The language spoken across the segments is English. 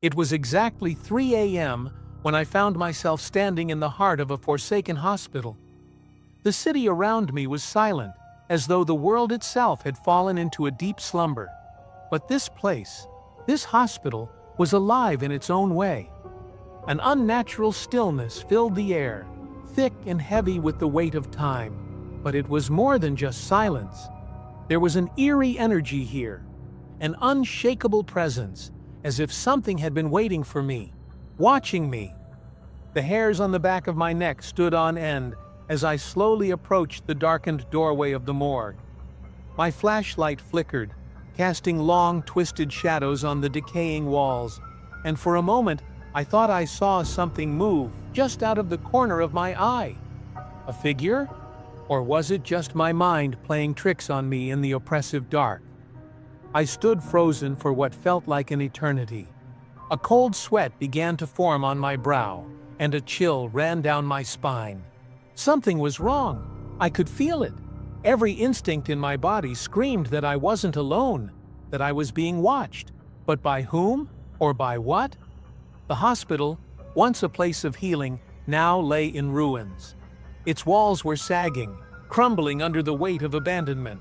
It was exactly 3 a.m. when I found myself standing in the heart of a forsaken hospital. The city around me was silent, as though the world itself had fallen into a deep slumber. But this place, this hospital, was alive in its own way. An unnatural stillness filled the air, thick and heavy with the weight of time. But it was more than just silence. There was an eerie energy here, an unshakable presence, as if something had been waiting for me, watching me. The hairs on the back of my neck stood on end as I slowly approached the darkened doorway of the morgue. My flashlight flickered, casting long, twisted shadows on the decaying walls, and for a moment I thought I saw something move just out of the corner of my eye. A figure? Or was it just my mind playing tricks on me in the oppressive dark? I stood frozen for what felt like an eternity. A cold sweat began to form on my brow, and a chill ran down my spine. Something was wrong. I could feel it. Every instinct in my body screamed that I wasn't alone, that I was being watched. But by whom? Or by what? The hospital, once a place of healing, now lay in ruins. Its walls were sagging, crumbling under the weight of abandonment.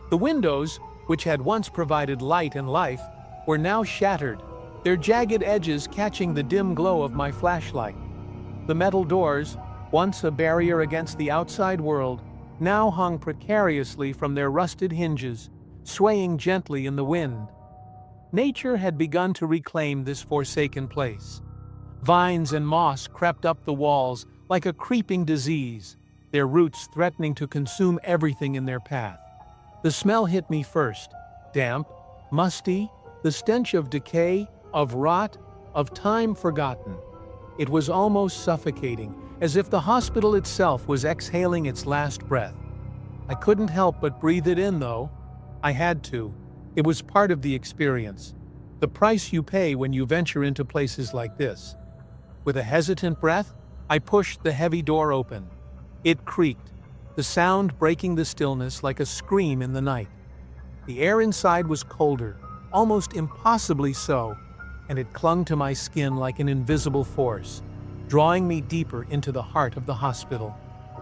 The windows, which had once provided light and life, were now shattered, their jagged edges catching the dim glow of my flashlight. The metal doors, once a barrier against the outside world, now hung precariously from their rusted hinges, swaying gently in the wind. Nature had begun to reclaim this forsaken place. Vines and moss crept up the walls like a creeping disease, their roots threatening to consume everything in their path. The smell hit me first, damp, musty, the stench of decay, of rot, of time forgotten. It was almost suffocating, as if the hospital itself was exhaling its last breath. I couldn't help but breathe it in, though. I had to. It was part of the experience, the price you pay when you venture into places like this. With a hesitant breath, I pushed the heavy door open. It creaked, the sound breaking the stillness like a scream in the night. The air inside was colder, almost impossibly so, and it clung to my skin like an invisible force, drawing me deeper into the heart of the hospital.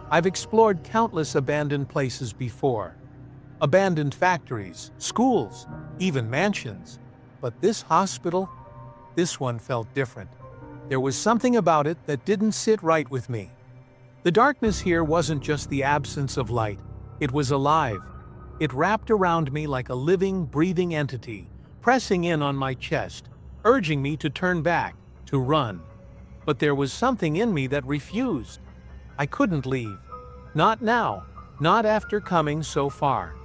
I've explored countless abandoned places before. Abandoned factories, schools, even mansions. But this hospital, this one felt different. There was something about it that didn't sit right with me. The darkness here wasn't just the absence of light, it was alive. It wrapped around me like a living, breathing entity, pressing in on my chest, urging me to turn back, to run. But there was something in me that refused. I couldn't leave. Not now, not after coming so far.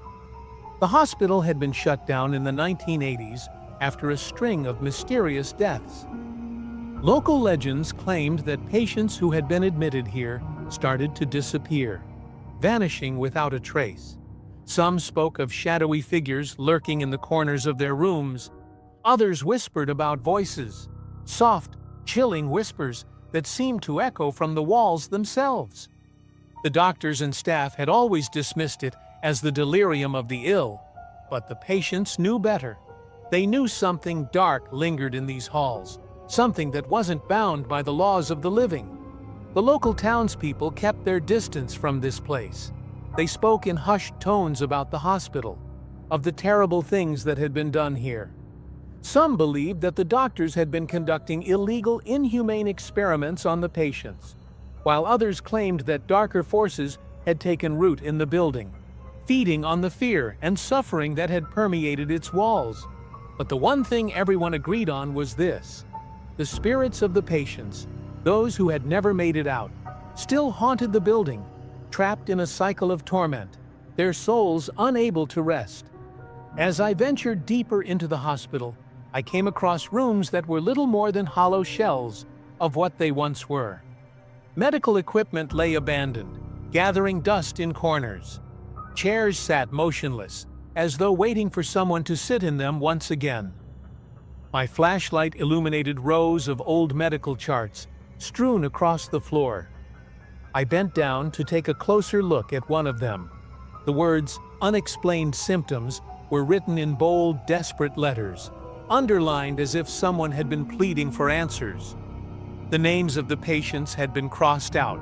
The hospital had been shut down in the 1980s after a string of mysterious deaths. Local legends claimed that patients who had been admitted here started to disappear, vanishing without a trace. Some spoke of shadowy figures lurking in the corners of their rooms. Others whispered about voices, soft, chilling whispers that seemed to echo from the walls themselves. The doctors and staff had always dismissed it as the delirium of the ill, but the patients knew better. They knew something dark lingered in these halls, something that wasn't bound by the laws of the living. The local townspeople kept their distance from this place. They spoke in hushed tones about the hospital, of the terrible things that had been done here. Some believed that the doctors had been conducting illegal, inhumane experiments on the patients, while others claimed that darker forces had taken root in the building, feeding on the fear and suffering that had permeated its walls. But the one thing everyone agreed on was this: the spirits of the patients, those who had never made it out, still haunted the building, trapped in a cycle of torment, their souls unable to rest. As I ventured deeper into the hospital, I came across rooms that were little more than hollow shells of what they once were. Medical equipment lay abandoned, gathering dust in corners. Chairs sat motionless, as though waiting for someone to sit in them once again. My flashlight illuminated rows of old medical charts strewn across the floor. I bent down to take a closer look at one of them. The words "unexplained symptoms" were written in bold, desperate letters. underlined as if someone had been pleading for answers. The names of the patients had been crossed out,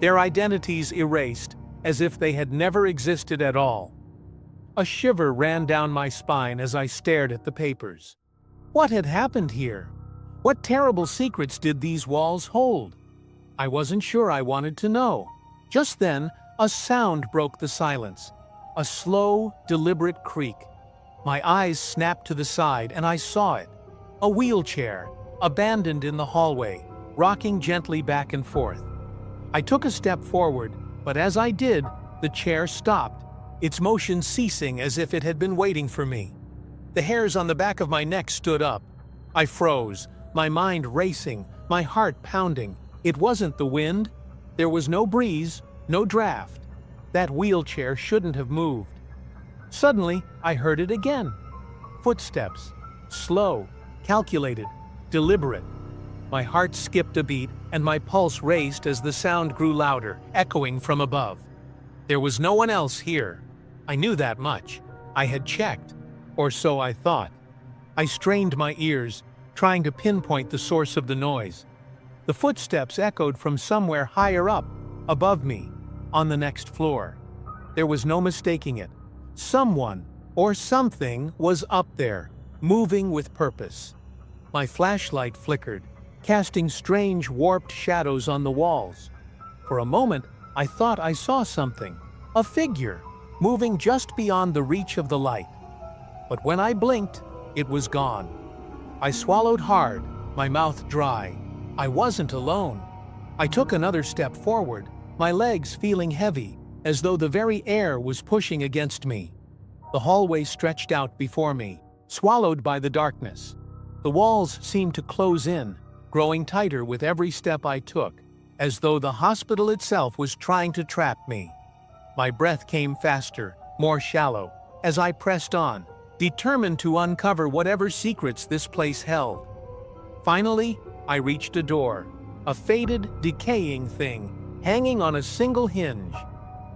their identities erased as if they had never existed at all. A shiver ran down my spine as I stared at the papers. What had happened here? What terrible secrets did these walls hold? I wasn't sure I wanted to know. Just then, a sound broke the silence. A slow, deliberate creak. My eyes snapped to the side and I saw it. A wheelchair, abandoned in the hallway, rocking gently back and forth. I took a step forward, but as I did, the chair stopped, its motion ceasing as if it had been waiting for me. The hairs on the back of my neck stood up. I froze, my mind racing, my heart pounding. It wasn't the wind. There was no breeze, no draft. That wheelchair shouldn't have moved. Suddenly, I heard it again. Footsteps. Slow, calculated, deliberate. My heart skipped a beat and my pulse raced as the sound grew louder, echoing from above. There was no one else here. I knew that much. I had checked, or so I thought. I strained my ears, trying to pinpoint the source of the noise. The footsteps echoed from somewhere higher up, above me, on the next floor. There was no mistaking it. Someone, or something, was up there, moving with purpose. My flashlight flickered, casting strange, warped shadows on the walls. For a moment, I thought I saw something, a figure, moving just beyond the reach of the light. But when I blinked, it was gone. I swallowed hard, my mouth dry. I wasn't alone. I took another step forward, my legs feeling heavy, as though the very air was pushing against me. The hallway stretched out before me, swallowed by the darkness. The walls seemed to close in, growing tighter with every step I took, as though the hospital itself was trying to trap me. My breath came faster, more shallow, as I pressed on, determined to uncover whatever secrets this place held. Finally, I reached a door, a faded, decaying thing, hanging on a single hinge.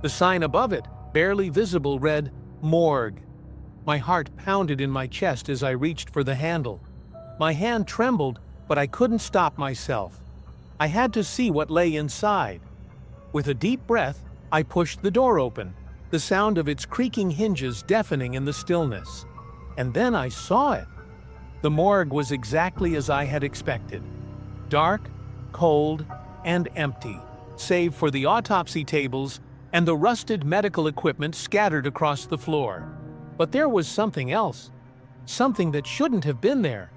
The sign above it, barely visible, read, "Morgue." My heart pounded in my chest as I reached for the handle. My hand trembled, but I couldn't stop myself. I had to see what lay inside. With a deep breath, I pushed the door open, the sound of its creaking hinges deafening in the stillness. And then I saw it. The morgue was exactly as I had expected. Dark, cold, and empty, save for the autopsy tables and the rusted medical equipment scattered across the floor. But there was something else, something that shouldn't have been there.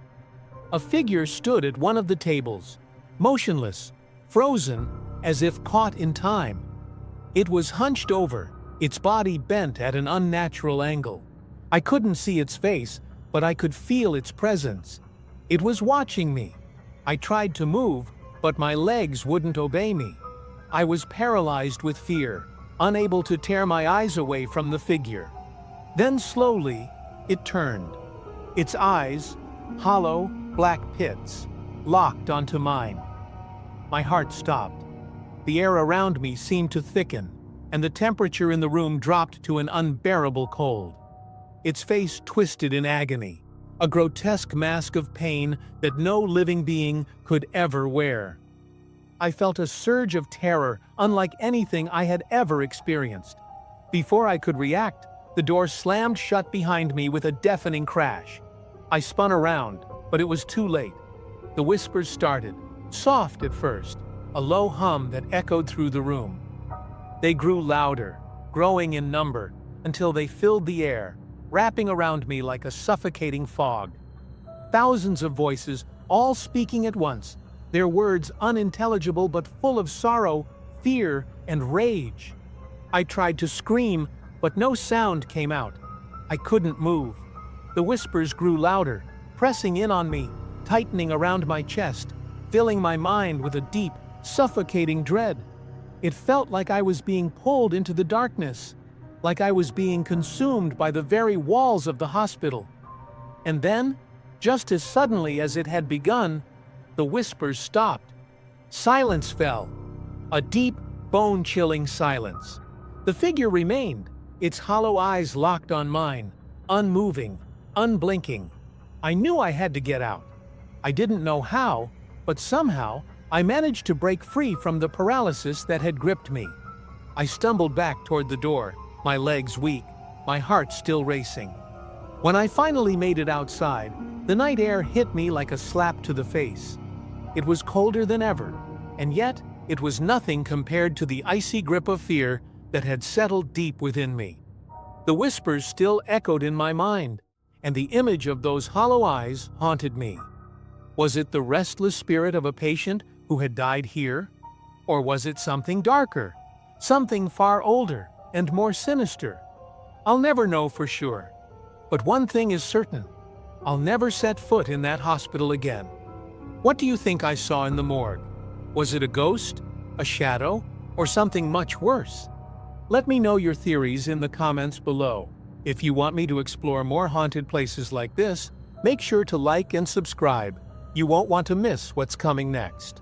A figure stood at one of the tables, motionless, frozen, as if caught in time. It was hunched over, its body bent at an unnatural angle. I couldn't see its face, but I could feel its presence. It was watching me. I tried to move, but my legs wouldn't obey me. I was paralyzed with fear, unable to tear my eyes away from the figure. Then slowly, it turned. Its eyes, hollow, black pits, locked onto mine. My heart stopped. The air around me seemed to thicken, and the temperature in the room dropped to an unbearable cold. Its face twisted in agony, a grotesque mask of pain that no living being could ever wear. I felt a surge of terror unlike anything I had ever experienced. Before I could react, the door slammed shut behind me with a deafening crash. I spun around, but it was too late. The whispers started, soft at first, a low hum that echoed through the room. They grew louder, growing in number, until they filled the air, wrapping around me like a suffocating fog. Thousands of voices, all speaking at once, their words unintelligible but full of sorrow, fear, and rage. I tried to scream, but no sound came out. I couldn't move. The whispers grew louder, pressing in on me, tightening around my chest, filling my mind with a deep, suffocating dread. It felt like I was being pulled into the darkness, like I was being consumed by the very walls of the hospital. And then, just as suddenly as it had begun, the whispers stopped. Silence fell. A deep, bone-chilling silence. The figure remained, its hollow eyes locked on mine, unmoving, unblinking. I knew I had to get out. I didn't know how, but somehow I managed to break free from the paralysis that had gripped me. I stumbled back toward the door, my legs weak, my heart still racing. When I finally made it outside, the night air hit me like a slap to the face. It was colder than ever, and yet it was nothing compared to the icy grip of fear that had settled deep within me. The whispers still echoed in my mind, and the image of those hollow eyes haunted me. Was it the restless spirit of a patient who had died here? Or was it something darker, something far older and more sinister? I'll never know for sure. But one thing is certain, I'll never set foot in that hospital again. What do you think I saw in the morgue? Was it a ghost, a shadow, or something much worse? Let me know your theories in the comments below. If you want me to explore more haunted places like this, make sure to like and subscribe. You won't want to miss what's coming next.